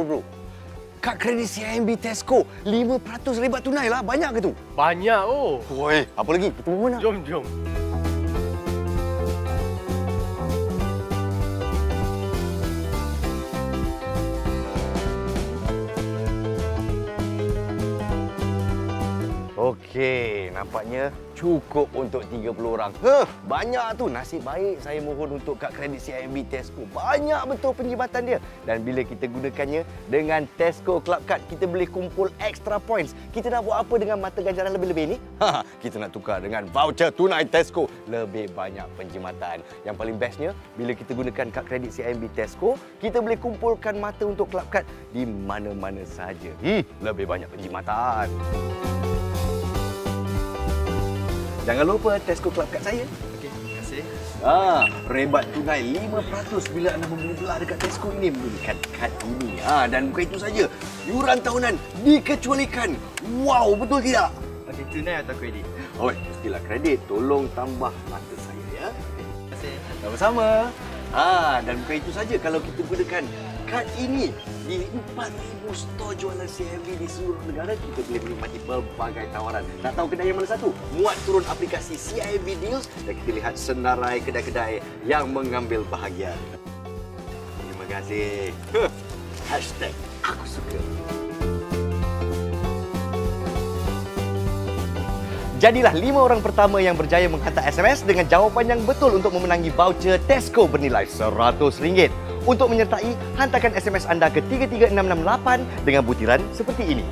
Bro. Kad kredit CIMB Tesco 5% rebat tunai lah. Banyak ke tu? Banyak oh. Woi, apa lagi? Kita mana? Jom. Okey, nampaknya cukup untuk 30 orang. Banyak tu. Nasib baik saya mohon untuk kad kredit CIMB Tesco. Banyak betul penjimatan dia. Dan bila kita gunakannya dengan Tesco Club Card, kita boleh kumpul extra points. Kita nak buat apa dengan mata ganjaran lebih-lebih ni? Kita nak tukar dengan voucher tunai Tesco. Lebih banyak penjimatan. Yang paling bestnya, bila kita gunakan kad kredit CIMB Tesco, kita boleh kumpulkan mata untuk Club Card di mana-mana sahaja. Lebih banyak penjimatan. Jangan lupa Tesco Club Card saya. Okey, terima kasih. Rebat tunai 5% bila anda membeli belah dekat Tesco ini menggunakan kad ini. Dan bukan itu saja, yuran tahunan dikecualikan. Wow, betul tidak? Okey, tunai atau kredit? Mestilah kredit. Tolong tambah mata saya ya. Terima kasih. Sama-sama. Dan bukan itu saja, kalau kita gunakan kad ini di 4,000 store jualan CIMB di seluruh negara, kita boleh menikmati pelbagai tawaran. Nak tahu kedai yang mana satu? Muat turun aplikasi CIMB Deals dan kita lihat senarai kedai-kedai yang mengambil bahagian. Terima kasih. #aku suka. Jadilah 5 orang pertama yang berjaya menghantar SMS dengan jawapan yang betul untuk memenangi voucher Tesco bernilai RM100. Untuk menyertai, hantarkan SMS anda ke 33668 dengan butiran seperti ini.